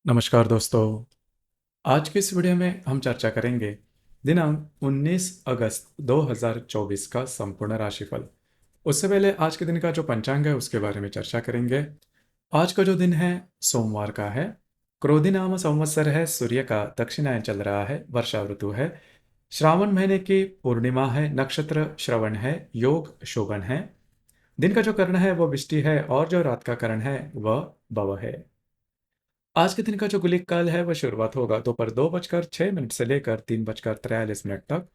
नमस्कार दोस्तों। आज की इस वीडियो में हम चर्चा करेंगे दिनांक 19 अगस्त 2024 का संपूर्ण राशिफल। उससे पहले आज के दिन का जो पंचांग है उसके बारे में चर्चा करेंगे। आज का जो दिन है सोमवार का है। क्रोधी नाम संवत्सर है, सूर्य का दक्षिणायन चल रहा है, वर्षा ऋतु है, श्रावण महीने की पूर्णिमा है, नक्षत्र श्रवण है, योग शोभन है। दिन का जो करण है वो विष्टि है और जो रात का करण है वह भव है। आज के दिन का जो गुलिक काल है वह शुरुआत होगा दोपहर 2:06 से लेकर 3:43 तक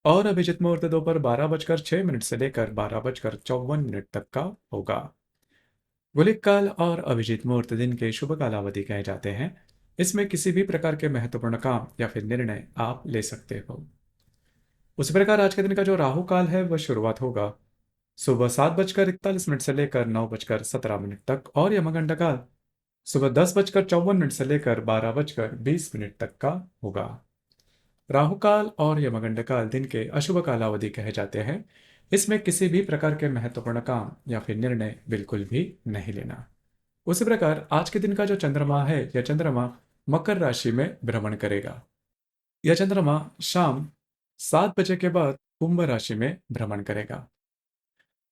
और अभिजित मुहूर्त दोपहर 12:06 से लेकर 12:54 तक का होगा। गुलिक काल और अभिजित मुहूर्त दिन के शुभ कालावधि कहे जाते हैं। इसमें किसी भी प्रकार के महत्वपूर्ण काम या फिर निर्णय आप ले सकते हो। उसी प्रकार आज के दिन का जो राहु काल है वह शुरुआत होगा सुबह 7:41 से लेकर 9:17 तक और यमगंड काल सुबह 10:54 से लेकर 12:20 तक का होगा। राहु काल और यमगंड काल दिन के अशुभ कालावधि कहे जाते हैं। इसमें किसी भी प्रकार के महत्वपूर्ण काम या फिर निर्णय बिल्कुल भी नहीं लेना। उसी प्रकार आज के दिन का जो चंद्रमा है यह चंद्रमा मकर राशि में भ्रमण करेगा। यह चंद्रमा शाम 7 बजे के बाद कुंभ राशि में भ्रमण करेगा।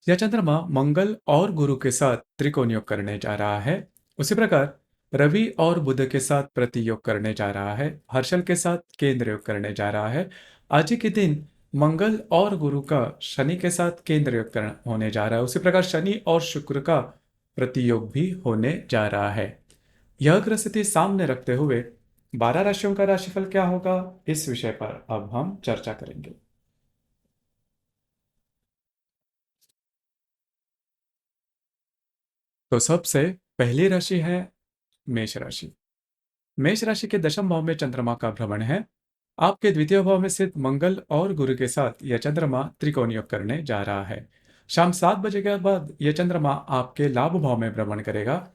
यह चंद्रमा मंगल और गुरु के साथ त्रिकोण योग करने जा रहा है। उसी प्रकार रवि और बुध के साथ प्रति योग करने जा रहा है, हर्षल के साथ केंद्र योग करने जा रहा है। आज ही के दिन मंगल और गुरु का शनि के साथ केंद्र योग होने जा रहा है। उसी प्रकार शनि और शुक्र का प्रति योग भी होने जा रहा है। यह ग्रह स्थिति सामने रखते हुए 12 राशियों का राशिफल क्या होगा, इस विषय पर अब हम चर्चा करेंगे। तो सबसे पहली राशि है मेष राशि। मेष राशि के दशम भाव में चंद्रमा का भ्रमण है। आपके द्वितीय भाव में स्थित मंगल और गुरु के साथ यह चंद्रमा त्रिकोण योग करने जा रहा है। शाम 7 बजे के बाद यह चंद्रमा आपके लाभ भाव में भ्रमण करेगा।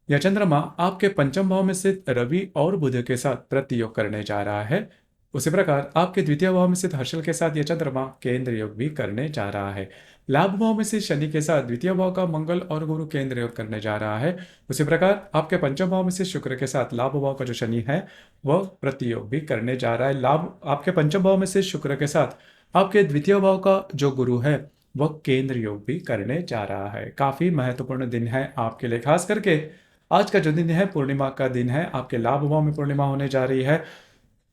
यह चंद्रमा आपके पंचम भाव में स्थित रवि और बुध के साथ प्रति योग करने जा रहा है। उसी प्रकार आपके द्वितीय भाव में स्थित हर्षल के साथ यह चंद्रमा केंद्र योग भी करने जा रहा है। लाभ भाव में स्थित शनि के साथ द्वितीय भाव का मंगल और गुरु केंद्र योग करने जा रहा है। उसी प्रकार आपके पंचम भाव में स्थित शुक्र के साथ लाभ भाव का जो शनि है वह प्रति योग भी करने जा रहा है। लाभ आपके पंचम भाव में स्थित शुक्र के साथ आपके द्वितीय भाव का जो गुरु है वह केंद्र योग भी करने जा रहा है। काफी महत्वपूर्ण दिन है आपके लिए। खास करके आज का जो दिन है पूर्णिमा का दिन है, आपके लाभ भाव में पूर्णिमा होने जा रही है।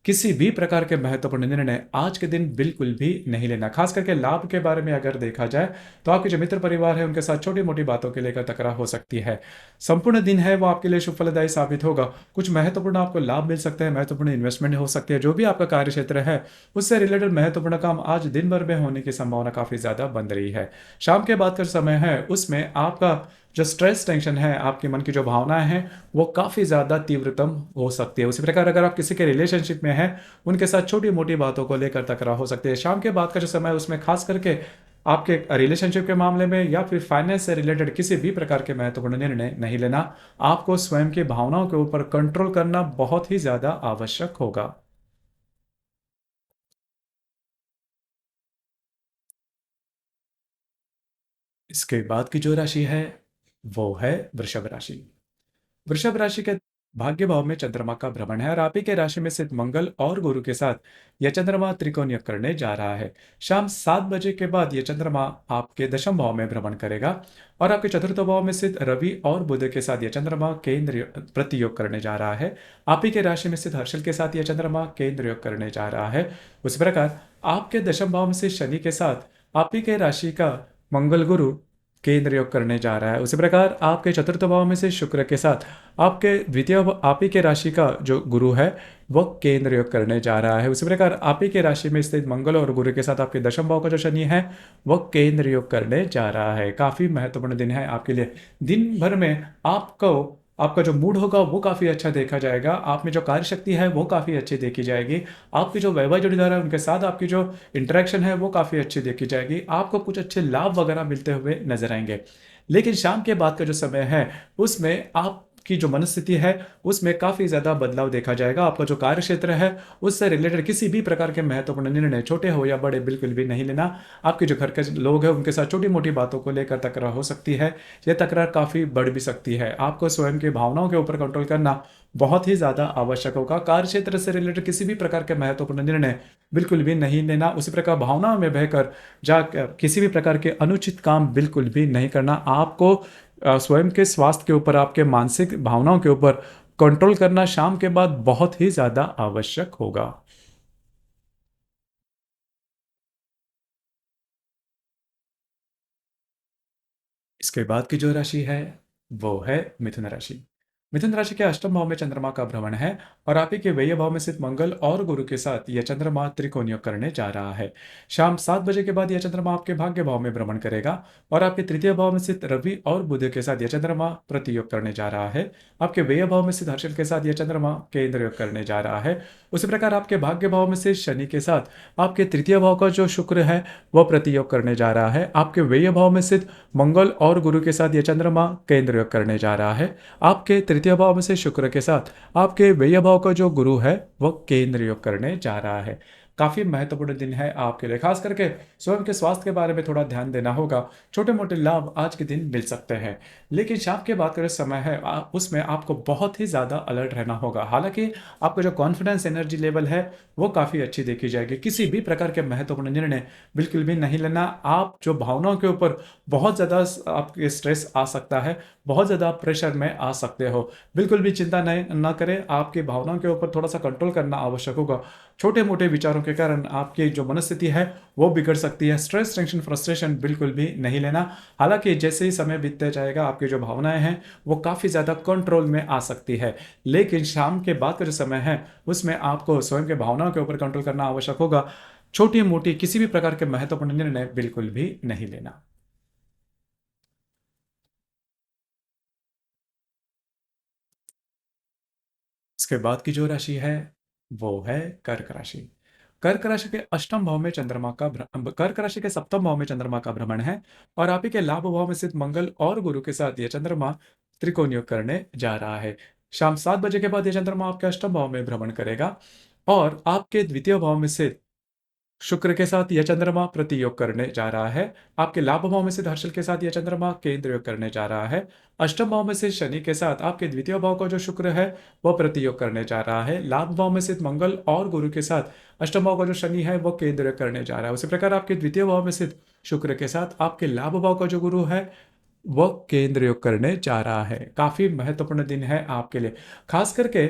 किसी भी प्रकार के महत्वपूर्ण निर्णय आज के दिन बिल्कुल भी नहीं लेना। खास करके लाभ के बारे में अगर देखा जाए तो आपके जो मित्र परिवार है उनके साथ छोटी मोटी बातों के लेकर तकरार हो सकती है। संपूर्ण दिन है वो आपके लिए शुभ फलदायी साबित होगा। कुछ महत्वपूर्ण आपको लाभ मिल सकते हैं, महत्वपूर्ण इन्वेस्टमेंट हो सकती है। जो भी आपका कार्य क्षेत्र है उससे रिलेटेड महत्वपूर्ण काम आज दिन भर में होने की संभावना काफी ज्यादा बन रही है। शाम के बाद का समय है उसमें आपका जो स्ट्रेस टेंशन है, आपके मन की जो भावनाएं हैं वो काफ़ी ज़्यादा तीव्रतम हो सकती है। उसी प्रकार अगर आप किसी के रिलेशनशिप में हैं उनके साथ छोटी मोटी बातों को लेकर तकरार हो सकती है। शाम के बाद का जो समय है उसमें खास करके आपके रिलेशनशिप के मामले में या फिर फाइनेंस से रिलेटेड किसी भी प्रकार के महत्वपूर्ण निर्णय नहीं लेना। आपको स्वयं की भावनाओं के ऊपर कंट्रोल करना बहुत ही ज़्यादा आवश्यक होगा। इसके बाद की जो राशि है वो है वृषभ राशि। वृषभ राशि के भाग्य भाव में चंद्रमा का भ्रमण है और आप ही के राशि में स्थित मंगल और गुरु के साथ यह चंद्रमा त्रिकोण योग करने जा रहा है। शाम 7 बजे के बाद यह चंद्रमा आपके दशम भाव में भ्रमण करेगा और आपके चतुर्थ भाव में स्थित रवि और बुध के साथ यह चंद्रमा केंद्र प्रति योग करने जा रहा है। आप ही के राशि में स्थित हर्षल के साथ यह चंद्रमा केंद्र योग करने जा रहा है। उस प्रकार आपके दशम भाव में स्थित शनि के साथ आप ही के राशि का मंगल गुरु केंद्र योग करने जा रहा है। उसी प्रकार आपके चतुर्थ भाव में से शुक्र के साथ आपके आप ही के राशि का जो गुरु है वह केंद्र योग करने जा रहा है। उसी प्रकार आप ही के राशि में स्थित मंगल और गुरु के साथ आपके दशम भाव का जो शनि है वह केंद्र योग करने जा रहा है। काफी महत्वपूर्ण दिन है आपके लिए। दिन भर में आपको आपका जो मूड होगा वो काफ़ी अच्छा देखा जाएगा। आप में जो कार्य शक्ति है वो काफ़ी अच्छी देखी जाएगी। आपकी जो वैवाहिक जोड़ीदार है उनके साथ आपकी जो इंटरेक्शन है वो काफ़ी अच्छी देखी जाएगी। आपको कुछ अच्छे लाभ वगैरह मिलते हुए नजर आएंगे। लेकिन शाम के बाद का जो समय है उसमें आप आपकी जो मनस्थिति है उसमें काफ़ी ज़्यादा बदलाव देखा जाएगा। आपका जो कार्य क्षेत्र है उससे रिलेटेड किसी भी प्रकार के महत्वपूर्ण निर्णय छोटे हो या बड़े बिल्कुल भी नहीं लेना। आपके जो घर के लोग हैं उनके साथ छोटी मोटी बातों को लेकर तकरार हो सकती है। यह तकरार काफ़ी बढ़ भी सकती है। आपको स्वयं की भावनाओं के ऊपर कंट्रोल करना बहुत ही ज़्यादा आवश्यक होगा। कार्य क्षेत्र से रिलेटेड किसी भी प्रकार के महत्वपूर्ण निर्णय बिल्कुल भी नहीं लेना। उसी प्रकार भावनाओं में बहकर जा किसी भी प्रकार के अनुचित काम बिल्कुल भी नहीं करना। आपको स्वयं के स्वास्थ्य के ऊपर, आपके मानसिक भावनाओं के ऊपर कंट्रोल करना शाम के बाद बहुत ही ज़्यादा आवश्यक होगा। इसके बाद की जो राशि है वो है मिथुन राशि। मिथुन राशि के अष्टम भाव में चंद्रमा का भ्रमण है और आप ही के व्यय भाव में स्थित मंगल और गुरु के साथ यह चंद्रमा त्रिकोण योग करने जा रहा है। शाम 7 बजे के बाद यह चंद्रमा आपके भाग्य भाव में भ्रमण करेगा और आपके तृतीय भाव में स्थित रवि और बुध के साथ यह चंद्रमा प्रतियोग करने जा रहा है। आपके व्यय भाव में स्थित हर्षल के साथ यह चंद्रमा केंद्र योग करने जा रहा है। उसी प्रकार आपके भाग्य भाव में स्थित शनि के साथ आपके तृतीय भाव का जो शुक्र है वह प्रतियोग करने जा रहा है। आपके व्यय भाव में स्थित मंगल और गुरु के साथ यह चंद्रमा केंद्र योग करने जा रहा है। आपके तृतीय भाव में से शुक्र के साथ आपके व्यय भाव का जो गुरु है वह केंद्र योग करने जा रहा है। काफी महत्वपूर्ण दिन है आपके लिए। खास करके स्वयं के स्वास्थ्य के बारे में थोड़ा ध्यान देना होगा। छोटे मोटे लाभ आज के दिन मिल सकते हैं, लेकिन शाम के बाद का जो समय है उसमें आपको बहुत ही ज्यादा अलर्ट रहना होगा। हालांकि आपका जो कॉन्फिडेंस एनर्जी लेवल है वो काफी अच्छी देखी जाएगी। किसी भी प्रकार के महत्वपूर्ण निर्णय बिल्कुल भी नहीं लेना। आप जो भावनाओं के ऊपर बहुत ज़्यादा आपके स्ट्रेस आ सकता है, बहुत ज़्यादा प्रेशर में आ सकते हो। बिल्कुल भी चिंता नहीं ना करें। आपकी भावनाओं के ऊपर थोड़ा सा कंट्रोल करना आवश्यक होगा। छोटे मोटे विचारों के कारण आपकी जो मनस्थिति है वो बिगड़ सकती है। स्ट्रेस, टेंशन, फ्रस्ट्रेशन बिल्कुल भी नहीं लेना। हालांकि जैसे ही समय बीतते जाएगा आपकी जो भावनाएं हैं वो काफ़ी ज़्यादा कंट्रोल में आ सकती है, लेकिन शाम के बाद का जो समय है उसमें आपको स्वयं के भावनाओं के ऊपर कंट्रोल करना आवश्यक होगा। छोटी मोटी किसी भी प्रकार के महत्वपूर्ण निर्णय बिल्कुल भी नहीं लेना। इसके बाद की जो राशि है वो है कर्क राशि। कर्क राशि के अष्टम भाव में चंद्रमा का कर्क राशि के सप्तम भाव में चंद्रमा का भ्रमण है और आप ही के लाभ भाव में स्थित मंगल और गुरु के साथ यह चंद्रमा त्रिकोण योग करने जा रहा है। शाम 7 बजे के बाद यह चंद्रमा आपके अष्टम भाव में भ्रमण करेगा और आपके द्वितीय भाव में स्थित शुक्र के साथ यह चंद्रमा प्रतियोग करने जा रहा है। आपके लाभ भाव में से हर्षल के साथ यह चंद्रमा केंद्र योग करने जा रहा है। अष्टम भाव में से शनि के साथ आपके द्वितीय भाव का जो शुक्र है वह प्रतियोग करने जा रहा है। लाभ भाव में स्थित मंगल और गुरु के साथ अष्टम भाव का जो शनि है वह केंद्र योग करने जा रहा है। उसी प्रकार आपके द्वितीय भाव में स्थित शुक्र के साथ आपके लाभ भाव का जो गुरु है वह केंद्र योग करने जा रहा है। काफी महत्वपूर्ण दिन है आपके लिए। खास करके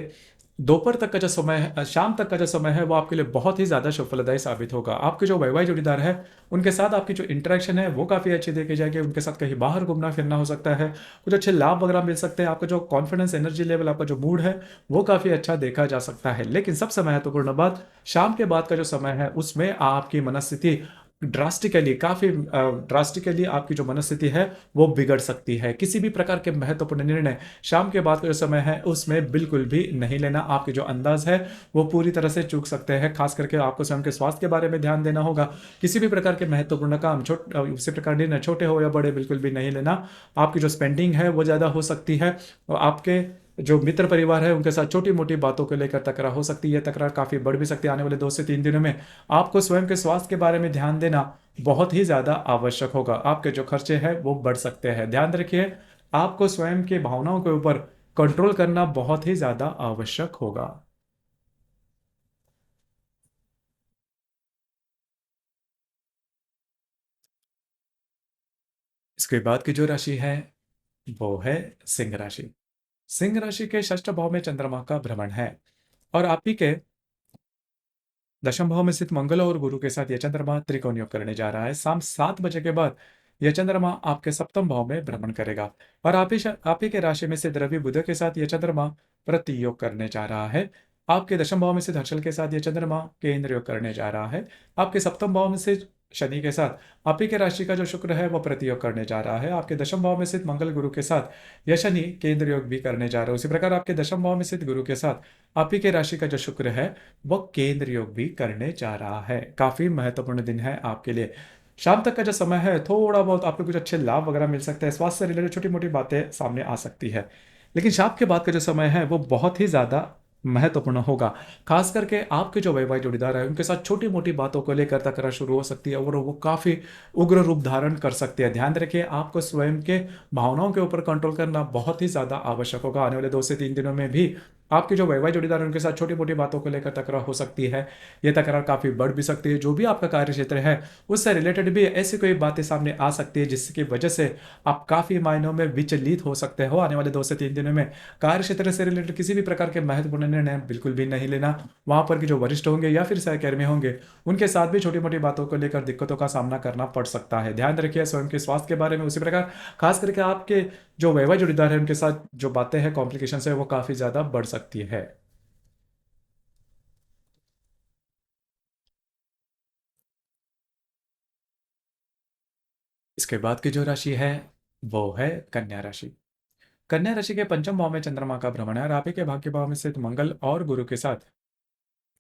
दोपहर तक का जो समय है, शाम तक का जो समय है वो आपके लिए बहुत ही ज़्यादा शुभफलदायी साबित होगा। आपके जो वैवाहिक जोड़ीदार है उनके साथ आपकी जो इंटरेक्शन है वो काफ़ी अच्छी देखी जाएगी। उनके साथ कहीं बाहर घूमना फिरना हो सकता है, कुछ अच्छे लाभ वगैरह मिल सकते हैं। आपका जो कॉन्फिडेंस एनर्जी लेवल, आपका जो मूड है वो काफ़ी अच्छा देखा जा सकता है। लेकिन सबसे महत्वपूर्ण बात, शाम के बाद का जो समय है उसमें आपकी मनस्थिति ड्रास्टिकली, काफ़ी ड्रास्टिकली आपकी जो मनस्थिति है वो बिगड़ सकती है। किसी भी प्रकार के महत्वपूर्ण निर्णय शाम के बाद का जो समय है उसमें बिल्कुल भी नहीं लेना। आपके जो अंदाज है वो पूरी तरह से चूक सकते हैं। खास करके आपको स्वयं के स्वास्थ्य के बारे में ध्यान देना होगा। किसी भी प्रकार के महत्वपूर्ण काम उसी प्रकार निर्णय छोटे हो या बड़े बिल्कुल भी नहीं लेना। आपकी जो स्पेंडिंग है वो ज़्यादा हो सकती है और आपके जो मित्र परिवार है उनके साथ छोटी मोटी बातों को लेकर तकरार हो सकती है। तकरार काफ़ी बढ़ भी सकती है। आने वाले 2 से 3 दिनों में आपको स्वयं के स्वास्थ्य के बारे में ध्यान देना बहुत ही ज़्यादा आवश्यक होगा। आपके जो खर्चे हैं वो बढ़ सकते हैं। ध्यान रखिए, आपको स्वयं की भावनाओं के ऊपर कंट्रोल करना बहुत ही ज़्यादा आवश्यक होगा। इसके बाद की जो राशि है वो है सिंह राशि। सिंह राशि के षष्ठ भाव में चंद्रमा का भ्रमण है और आप ही के दशम भाव में स्थित मंगल और गुरु के साथ यह चंद्रमा त्रिकोण योग करने जा रहा है। शाम 7 बजे के बाद यह चंद्रमा आपके सप्तम भाव में भ्रमण करेगा और आप ही के राशि में स्थित रवि बुध के साथ यह चंद्रमा प्रति योग करने जा रहा है। आपके दशम भाव में स्थित हर्षल के साथ यह चंद्रमा केंद्र योग करने जा रहा है। आपके सप्तम भाव में से शनि के साथ आप ही के राशि का जो शुक्र है वह प्रतियोग करने जा रहा है। आपके दशम भाव में स्थित मंगल गुरु के साथ यह शनि केंद्र योग भी करने जा रहा है। उसी प्रकार आपके दशम भाव में स्थित गुरु के साथ आप ही के राशि का जो शुक्र है वह केंद्र योग भी करने जा रहा है। काफी महत्वपूर्ण दिन है आपके लिए। शाम तक का जो समय है थोड़ा बहुत आपको कुछ अच्छे लाभ वगैरह मिल सकते हैं। स्वास्थ्य से रिलेटेड छोटी मोटी बातें सामने आ सकती है। लेकिन शाम के बाद का जो समय है वो बहुत ही ज़्यादा महत्वपूर्ण होगा। खास करके आपके जो वैवाहिक जोड़ीदार है उनके साथ छोटी-मोटी बातों को लेकर तकरार शुरू हो सकती है और वो काफ़ी उग्र रूप धारण कर सकती है। ध्यान रखिए आपको स्वयं के भावनाओं के ऊपर कंट्रोल करना बहुत ही ज़्यादा आवश्यक होगा। आने वाले 2 से 3 दिनों में भी आपके जो वैवाहिक जोड़ीदार है उनके साथ छोटी-मोटी बातों को लेकर तकरार हो सकती है। ये तकरार काफ़ी बढ़ भी सकती है। जो भी आपका कार्यक्षेत्र है उससे रिलेटेड भी ऐसी कोई बातें सामने आ सकती है जिसकी वजह से आप काफ़ी मायनों में विचलित हो सकते हो। आने वाले 2 से 3 दिनों में कार्य क्षेत्र से रिलेटेड किसी भी प्रकार के महत्वपूर्ण निर्णय बिल्कुल भी नहीं लेना। वहाँ पर के जो वरिष्ठ होंगे या फिर सहकर्मी होंगे, उनके साथ भी छोटी-मोटी बातों को लेकर दिक्कतों का सामना करना पड़ सकता है। ध्यान रखिए स्वयं के स्वास्थ्य के बारे में, उसी प्रकार खास करके आपके जो वैवाहिक जोड़ीदार है, उनके साथ जो बातें हैं, कॉम्प्लिकेशंस है, वो काफ़ी ज़्यादा बढ़ सकती है। इसके बाद की जो राशि है, वो है कन्या राशि। कन्या राशि के पंचम भाव में चंद्रमा का भ्रमण है और आप ही के भाग्य भाव में स्थित मंगल और गुरु के साथ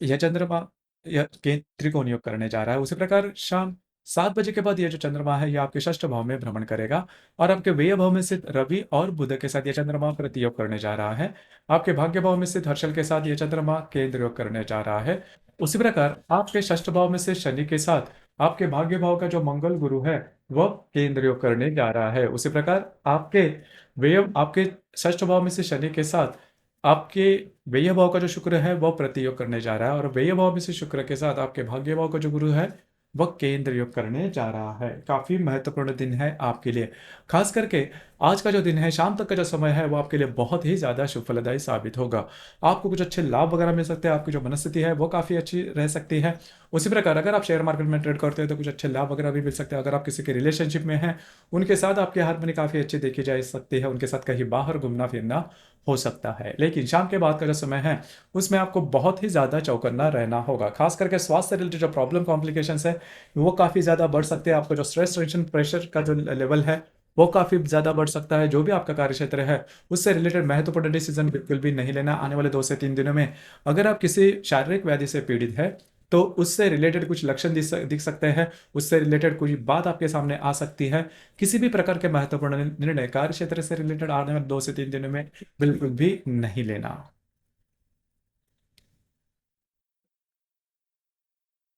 यह चंद्रमा यह के त्रिकोण योग करने जा रहा है। उसी प्रकार शाम 7 बजे के बाद यह जो चंद्रमा है, यह आपके षष्ठ भाव में भ्रमण करेगा और आपके व्यय भाव में स्थित रवि और बुध के साथ यह चंद्रमा प्रति योग करने जा रहा है। आपके भाग्य भाव में स्थित हर्षल के साथ यह चंद्रमा केंद्र योग करने जा रहा है। उसी प्रकार आपके षष्ठ भाव में से शनि के साथ आपके भाग्य भाव का जो मंगल गुरु है, वह केंद्र योग करने जा रहा है। उसी प्रकार आपके षष्ठ भाव में से शनि के साथ आपके व्यय भाव का जो शुक्र है वह प्रतियोग करने जा रहा है और व्यय भाव में से शुक्र के साथ आपके भाग्य भाव का जो गुरु है वह केंद्र योग करने जा रहा है। काफी महत्वपूर्ण दिन है आपके लिए। खास करके आज का जो दिन है, शाम तक का जो समय है, वो आपके लिए बहुत ही ज्यादा शुभ फलदायी साबित होगा। आपको कुछ अच्छे लाभ वगैरह मिल सकते हैं, आपकी जो मनस्थिति है वो काफी अच्छी रह सकती है। उसी प्रकार अगर आप शेयर मार्केट में ट्रेड करते हैं तो कुछ अच्छे लाभ वगैरह भी मिल सकते हैं। अगर आप किसी के रिलेशनशिप में हैं, उनके साथ आपकी हारमोनी काफी अच्छी देखी जा सकती है। उनके साथ कहीं बाहर घूमना फिरना हो सकता है। लेकिन शाम के बाद का जो समय है उसमें आपको बहुत ही ज़्यादा चौकन्ना रहना होगा। खास करके स्वास्थ्य से रिलेटेड जो प्रॉब्लम कॉम्प्लिकेशंस है वो काफ़ी ज़्यादा बढ़ सकते हैं। आपका जो स्ट्रेस टेंशन प्रेशर का जो लेवल है वो काफ़ी ज़्यादा बढ़ सकता है। जो भी आपका कार्य क्षेत्र है उससे रिलेटेड महत्वपूर्ण डिसीजन बिल्कुल भी नहीं लेना आने वाले 2 से 3 दिनों में। अगर आप किसी शारीरिक व्याधि से पीड़ित है तो उससे रिलेटेड कुछ लक्षण दिख सकते हैं, उससे रिलेटेड कोई बात आपके सामने आ सकती है। किसी भी प्रकार के महत्वपूर्ण निर्णय कार्य क्षेत्र से रिलेटेड आने वाले 2 से 3 दिनों में बिल्कुल भी नहीं लेना।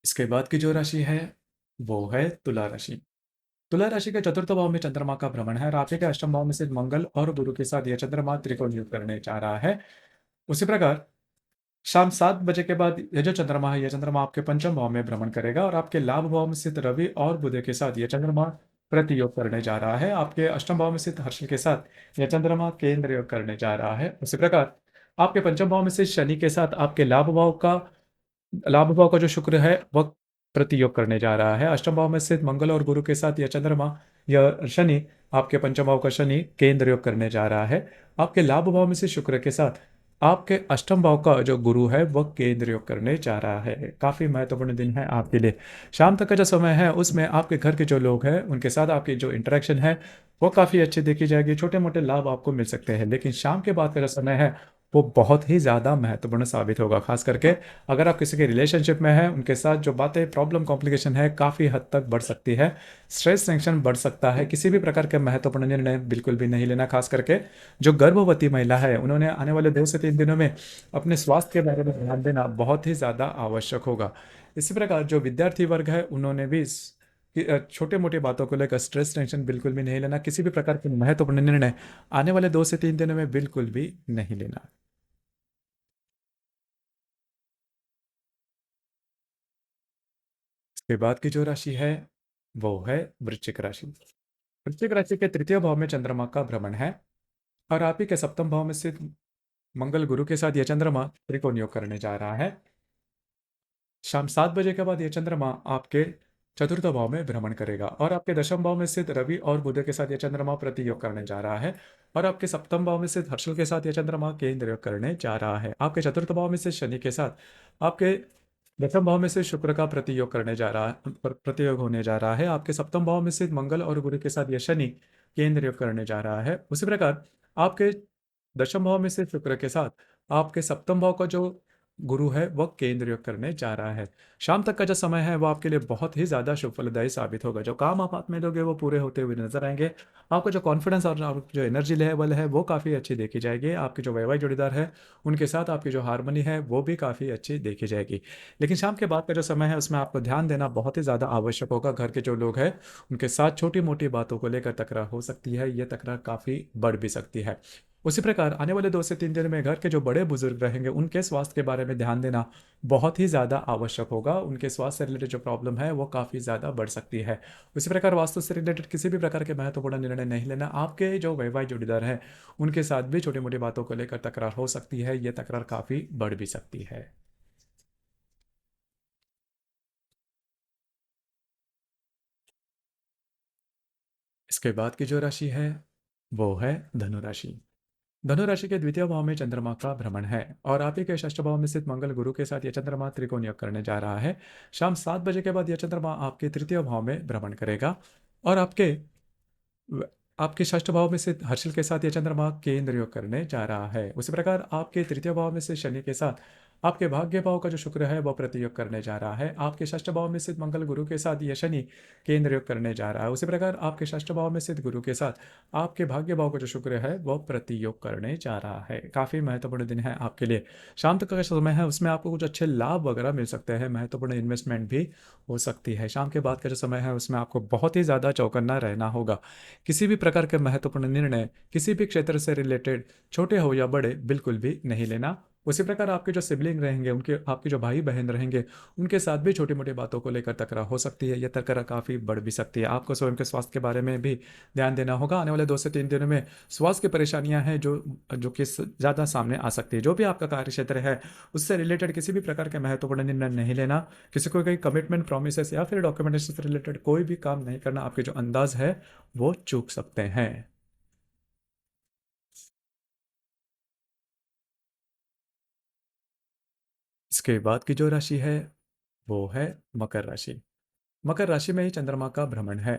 इसके बाद की जो राशि है वो है तुला राशि। तुला राशि के चतुर्थ भाव में चंद्रमा का भ्रमण है और आपके के अष्टम भाव में सिर्फ मंगल और गुरु के साथ यह चंद्रमा त्रिकोण युग करने जा रहा है। उसी प्रकार शाम 7 बजे के बाद यह जो चंद्रमा है, यह चंद्रमा आपके पंचम भाव में भ्रमण करेगा और आपके लाभ भाव में स्थित रवि और बुध के साथ यह चंद्रमा प्रति योग करने जा रहा है। आपके अष्टम भाव में स्थित हर्षल के साथ यह चंद्रमा केंद्र योग करने जा रहा है। उसी प्रकार आपके पंचम भाव में स्थित शनि के साथ आपके लाभ भाव का जो शुक्र है वह प्रतियोग करने जा रहा है। अष्टम भाव में स्थित मंगल और गुरु के साथ यह चंद्रमा यह शनि आपके पंचम भाव का शनि केंद्र योग करने जा रहा है। आपके लाभ भाव में से शुक्र के साथ आपके अष्टम भाव का जो गुरु है वह केंद्र योग करने जा रहा है। काफी महत्वपूर्ण दिन है आपके लिए। शाम तक का जो समय है उसमें आपके घर के जो लोग हैं उनके साथ आपकी जो इंटरेक्शन है वो काफी अच्छी देखी जाएगी। छोटे मोटे लाभ आपको मिल सकते हैं, लेकिन शाम के बाद का जो समय है वो बहुत ही ज़्यादा महत्वपूर्ण साबित होगा। खास करके अगर आप किसी के रिलेशनशिप में हैं, उनके साथ जो बातें प्रॉब्लम कॉम्प्लिकेशन है काफ़ी हद तक बढ़ सकती है। स्ट्रेस टेंशन बढ़ सकता है। किसी भी प्रकार के महत्वपूर्ण निर्णय बिल्कुल भी नहीं लेना। खास करके जो गर्भवती महिला है उन्होंने आने वाले 2 से 3 दिनों में अपने स्वास्थ्य के बारे में ध्यान देना बहुत ही ज़्यादा आवश्यक होगा। इसी प्रकार जो विद्यार्थी वर्ग है उन्होंने भी छोटे मोटे बातों को लेकर स्ट्रेस टेंशन बिल्कुल भी नहीं लेना। किसी भी प्रकार के महत्वपूर्ण निर्णय आने वाले 2 से 3 दिनों में बिल्कुल भी नहीं लेना। इसके बाद की जो राशि है वो है वृश्चिक राशि। वृश्चिक राशि के तृतीय भाव में चंद्रमा का भ्रमण है और आप ही के सप्तम भाव में स्थित मंगल गुरु के साथ यह चंद्रमा त्रिकोण योग करने जा रहा है। शाम 7 बजे के बाद यह चंद्रमा आपके चतुर्थ भाव में भ्रमण करेगा और आपके दशम भाव में स्थित रवि और बुध के साथ यह चंद्रमा प्रति योग करने जा रहा है और आपके सप्तम भाव में स्थित हर्षल के साथ यह चंद्रमा केंद्र योग करने जा रहा है। आपके चतुर्थ भाव में स्थित शनि के साथ आपके दशम भाव में से शुक्र का प्रतियोग करने जा रहा है प्रतियोग होने जा रहा है। आपके सप्तम भाव में स्थित मंगल और गुरु के साथ यह शनि केंद्र योग करने जा रहा है। उसी प्रकार आपके दशम भाव में स्थित शुक्र के साथ आपके सप्तम भाव का जो गुरु है वह केंद्र योग करने जा रहा है। शाम तक का जो समय है वो आपके लिए बहुत ही ज़्यादा शुभ फलदायी साबित होगा। जो काम आप हाथ में लोगे वो पूरे होते हुए नजर आएंगे। आपका जो कॉन्फिडेंस और आपकी जो एनर्जी लेवल है वो काफ़ी अच्छी देखी जाएगी। आपके जो वैवाहिक जोड़ीदार है उनके साथ आपकी जो हारमोनी है वो भी काफ़ी अच्छी देखी जाएगी। लेकिन शाम के बाद का जो समय है उसमें आपको ध्यान देना बहुत ही ज़्यादा आवश्यक होगा। घर के जो लोग हैं उनके साथ छोटी मोटी बातों को लेकर तकरार हो सकती है। ये तकरार काफ़ी बढ़ भी सकती है। उसी प्रकार आने वाले 2 से 3 दिन में घर के जो बड़े बुजुर्ग रहेंगे उनके स्वास्थ्य के बारे में ध्यान देना बहुत ही ज़्यादा आवश्यक होगा। उनके स्वास्थ्य से रिलेटेड जो प्रॉब्लम है वो काफ़ी ज़्यादा बढ़ सकती है। उसी प्रकार वास्तु से रिलेटेड किसी भी प्रकार के महत्वपूर्ण निर्णय नहीं लेना। आपके जो वैवाहिक जोड़ीदार हैं उनके साथ भी छोटी मोटी बातों को लेकर तकरार हो सकती है। ये तकरार काफ़ी बढ़ भी सकती है। इसके बाद की जो राशि है वो है धनु राशि। धनु राशि के द्वितीय भाव में चंद्रमा का भ्रमण है और आप ही के षष्ठ भाव में स्थित मंगल गुरु के साथ यह चंद्रमा त्रिकोण योग करने जा रहा है। शाम 7 बजे के बाद यह चंद्रमा आपके तृतीय भाव में भ्रमण करेगा और आपके षष्ठ भाव में से हर्षल के साथ यह चंद्रमा केंद्र योग करने जा रहा है। उसी प्रकार आपके तृतीय भाव में से शनि के साथ आपके भाग्य भाव का जो शुक्र है वह प्रतियोग करने जा रहा है। आपके षष्ठ भाव में स्थित मंगल गुरु के साथ यह शनि केंद्र योग करने जा रहा है। उसी प्रकार आपके षष्ठ भाव में स्थित गुरु के साथ आपके भाग्य भाव का जो शुक्र है वह प्रतियोग करने जा रहा है। काफी महत्वपूर्ण दिन है आपके लिए। शाम तक का समय है उसमें आपको कुछ अच्छे लाभ वगैरह मिल सकते हैं। महत्वपूर्ण इन्वेस्टमेंट भी हो सकती है। शाम के बाद का जो समय है उसमें आपको बहुत ही ज्यादा चौकन्ना रहना होगा। किसी भी प्रकार के महत्वपूर्ण निर्णय किसी भी क्षेत्र से रिलेटेड छोटे हो या बड़े बिल्कुल भी नहीं लेना। उसी प्रकार आपके जो सिबलिंग रहेंगे उनके आपके जो भाई बहन रहेंगे उनके साथ भी छोटी मोटी बातों को लेकर तकरार हो सकती है। यह तकरार काफ़ी बढ़ भी सकती है। आपको स्वयं के स्वास्थ्य के बारे में भी ध्यान देना होगा। आने वाले 2 से 3 दिनों में स्वास्थ्य की परेशानियां हैं जो जो कि ज़्यादा सामने आ सकती है। जो भी आपका कार्य क्षेत्र है उससे रिलेटेड किसी भी प्रकार के महत्वपूर्ण निर्णय नहीं लेना। किसी को कोई कमिटमेंट प्रोमिस या फिर डॉक्यूमेंटेशन से रिलेटेड कोई भी काम नहीं करना। आपके जो अंदाज है वो चूक सकते हैं। इसके बाद की जो राशि है वो है मकर राशि। मकर राशि में ही चंद्रमा का भ्रमण है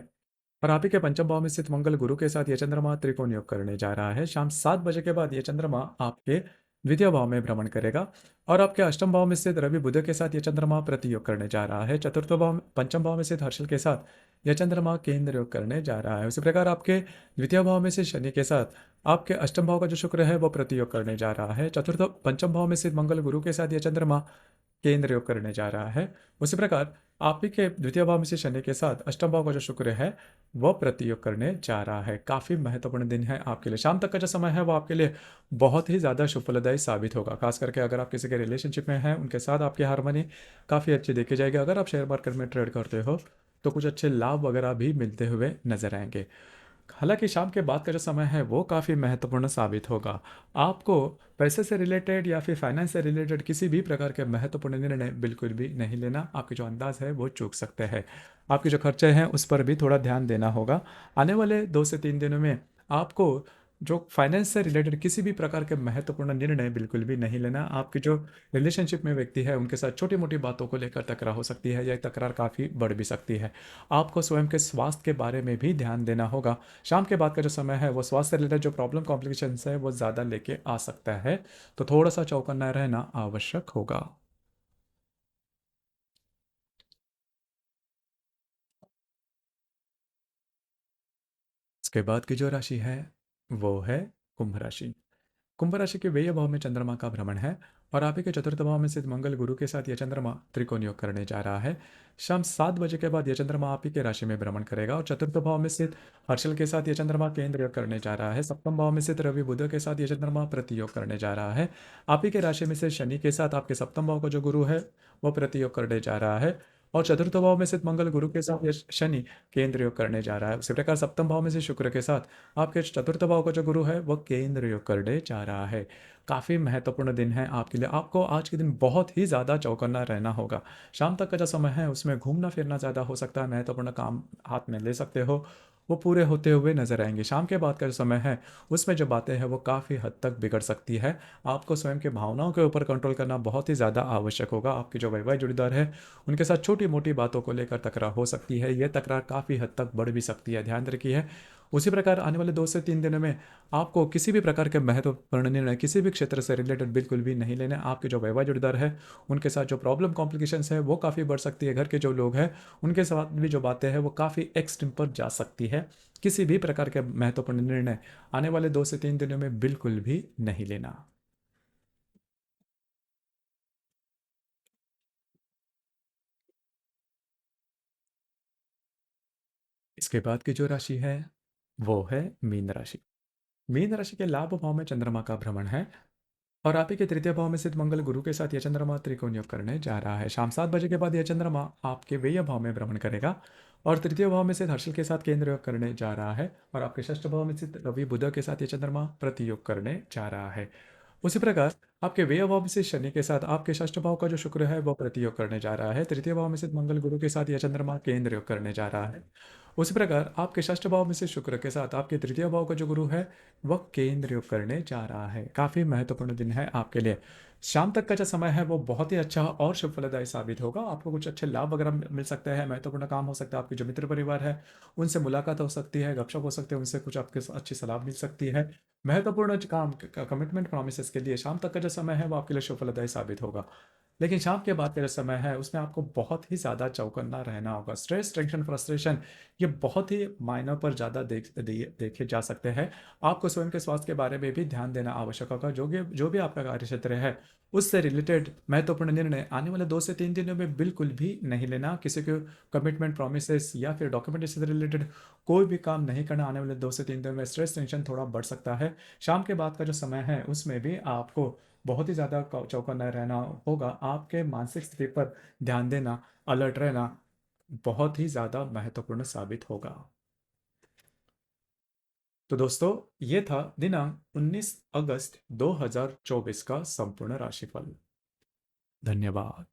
और आप ही के पंचम भाव में स्थित मंगल गुरु के साथ यह चंद्रमा त्रिकोण योग करने जा रहा है। शाम 7 बजे के बाद यह चंद्रमा आपके द्वितीय भाव में भ्रमण करेगा और आपके अष्टम भाव में स्थित रवि बुध के साथ यह चंद्रमा प्रतियोग करने जा रहा है। चतुर्थ भाव पंचम भाव में स्थित हर्षल के साथ यह चंद्रमा केंद्र योग करने जा रहा है। उसी प्रकार आपके द्वितीय भाव में से शनि के साथ आपके अष्टम भाव का जो शुक्र है वह प्रतियोग करने जा रहा है। चतुर्थ पंचम भाव में स्थित मंगल गुरु के साथ यह चंद्रमा केंद्र योग करने जा रहा है। उसी प्रकार आप ही के द्वितीय भाव में से शनि के साथ अष्टम भाव का जो शुक्र है वह प्रतियोग करने जा रहा है। काफी महत्वपूर्ण दिन है आपके लिए। शाम तक का जो समय है वो आपके लिए बहुत ही ज्यादा शुभ फलदायी साबित होगा। खास करके अगर आप किसी के रिलेशनशिप में हैं उनके साथ आपकी हारमोनी काफी अच्छी देखी जाएगी। अगर आप शेयर मार्केट में ट्रेड करते हो तो कुछ अच्छे लाभ वगैरह भी मिलते हुए नजर आएंगे। हालांकि शाम के बाद का जो समय है वो काफ़ी महत्वपूर्ण साबित होगा। आपको पैसे से रिलेटेड या फिर फाइनेंस से रिलेटेड किसी भी प्रकार के महत्वपूर्ण निर्णय बिल्कुल भी नहीं लेना। आपके जो अंदाज है वो चूक सकते हैं। आपके जो खर्चे हैं उस पर भी थोड़ा ध्यान देना होगा। आने वाले 2 से 3 दिनों में आपको जो फाइनेंस से रिलेटेड किसी भी प्रकार के महत्वपूर्ण निर्णय बिल्कुल भी नहीं लेना। आपकी जो रिलेशनशिप में व्यक्ति है उनके साथ छोटी मोटी बातों को लेकर तकरार हो सकती है या तकरार काफ़ी बढ़ भी सकती है। आपको स्वयं के स्वास्थ्य के बारे में भी ध्यान देना होगा। शाम के बाद का जो समय है वो स्वास्थ्य से रिलेटेड जो प्रॉब्लम कॉम्प्लिकेशंस है वो ज़्यादा लेके आ सकता है। तो थोड़ा सा चौकन्ना रहना आवश्यक होगा। इसके बाद की जो राशि है वो है कुंभ राशि। कुंभ राशि के व्यय भाव में चंद्रमा का भ्रमण है और आप ही के चतुर्थ भाव में स्थित मंगल गुरु के साथ यह चंद्रमा त्रिकोण योग करने जा रहा है। शाम 7 बजे के बाद यह चंद्रमा आप ही के राशि में भ्रमण करेगा और चतुर्थ भाव में स्थित हर्षल के साथ यह चंद्रमा केंद्र योग करने जा रहा है। सप्तम भाव में स्थित रवि बुध के साथ यह चंद्रमा प्रतियोग करने जा रहा है। आप ही के राशि में से शनि के साथ आपके सप्तम भाव का जो गुरु है वह प्रतियोग करने जा रहा है और चतुर्थ भाव में स्थित मंगल गुरु के साथ यह शनि केंद्र योग करने जा रहा है। उसी प्रकार सप्तम भाव में से शुक्र के साथ आपके चतुर्थ भाव का जो गुरु है वह केंद्र योग करने जा रहा है। काफ़ी महत्वपूर्ण दिन है आपके लिए। आपको आज के दिन बहुत ही ज़्यादा चौकन्ना रहना होगा। शाम तक का जो समय है उसमें घूमना फिरना ज़्यादा हो सकता है। महत्वपूर्ण काम हाथ में ले सकते हो वो पूरे होते हुए नजर आएंगे। शाम के बाद का जो समय है उसमें जो बातें हैं वो काफ़ी हद तक बिगड़ सकती है। आपको स्वयं के भावनाओं के ऊपर कंट्रोल करना बहुत ही ज़्यादा आवश्यक होगा। आपके जो वैवाहिक जोड़ीदार है उनके साथ छोटी मोटी बातों को लेकर तकरार हो सकती है। यह तकरार काफ़ी हद तक बढ़ भी सकती है। ध्यान रखिए। उसी प्रकार आने वाले 2 से 3 दिनों में आपको किसी भी प्रकार के महत्वपूर्ण निर्णय किसी भी क्षेत्र से रिलेटेड बिल्कुल भी नहीं लेने। आपके जो वैवाहिक जोड़ीदार है, उनके साथ जो प्रॉब्लम कॉम्प्लिकेशंस है वो काफ़ी बढ़ सकती है। घर के जो लोग हैं, उनके साथ भी जो बातें हैं वो काफ़ी एक्सट्रीम पर जा सकती है। किसी भी प्रकार के महत्वपूर्ण निर्णय आने वाले 2 से 3 दिनों में बिल्कुल भी नहीं लेना। इसके बाद की जो राशि है, वो है मीन राशि। मीन राशि के लाभ भाव में चंद्रमा का भ्रमण है और आप ही के तृतीय भाव में स्थित मंगल गुरु के साथ यह चंद्रमा त्रिकोण योग करने जा रहा है। शाम 7 बजे के बाद यह चंद्रमा आपके व्यय भाव में भ्रमण करेगा और तृतीय भाव में स्थित हर्षल के साथ केंद्र योग करने जा रहा है और आपके षष्ठ भाव में स्थित रवि बुध के साथ यह चंद्रमा प्रति योग करने जा रहा है। उसी प्रकार आपके व्यय भाव से शनि के साथ आपके षष्ठ भाव का जो शुक्र है वो प्रति योग करने जा रहा है। तृतीय भाव में स्थित मंगल गुरु के साथ यह चंद्रमा केंद्र योग करने जा रहा है। उसी प्रकार आपके षष्ठ भाव में से शुक्र के साथ आपके तृतीय भाव का जो गुरु है वह केंद्र योग करने जा रहा है। काफ़ी महत्वपूर्ण दिन है आपके लिए। शाम तक का जो समय है वो बहुत ही अच्छा और शुभ फलदायी साबित होगा। आपको कुछ अच्छे लाभ वगैरह मिल सकते हैं, महत्वपूर्ण काम हो सकता है, आपके जो मित्र परिवार है उनसे मुलाकात हो सकती है, गपशप हो सकते हैं, उनसे कुछ आपके अच्छी सलाह मिल सकती है। महत्वपूर्ण जो काम कमिटमेंट प्रोमिसेस के लिए शाम तक का जो समय है वो आपके लिए शुभ फलदायी साबित होगा। लेकिन शाम के बाद का जो समय है उसमें आपको बहुत ही ज़्यादा चौकन्ना रहना होगा। स्ट्रेस, टेंशन, फ्रस्ट्रेशन ये बहुत ही मायनों पर ज़्यादा देखे जा सकते हैं। आपको स्वयं के स्वास्थ्य के बारे में भी ध्यान देना आवश्यक होगा। जो भी आपका कार्य क्षेत्र है उससे रिलेटेड महत्वपूर्ण निर्णय आने वाले 2 से 3 दिनों में बिल्कुल भी नहीं लेना। किसी को कमिटमेंट प्रोमिस या फिर डॉक्यूमेंटेशन से रिलेटेड कोई भी काम नहीं करना। आने वाले 2 से 3 दिनों में स्ट्रेस टेंशन थोड़ा बढ़ सकता है। शाम के बाद का जो समय है उसमें भी आपको बहुत ही ज़्यादा चौकन्ना रहना होगा। आपके मानसिक स्थिति पर ध्यान देना, अलर्ट रहना बहुत ही ज़्यादा महत्वपूर्ण साबित होगा। तो दोस्तों, ये था दिनांक 19 अगस्त 2024 का संपूर्ण राशिफल। धन्यवाद।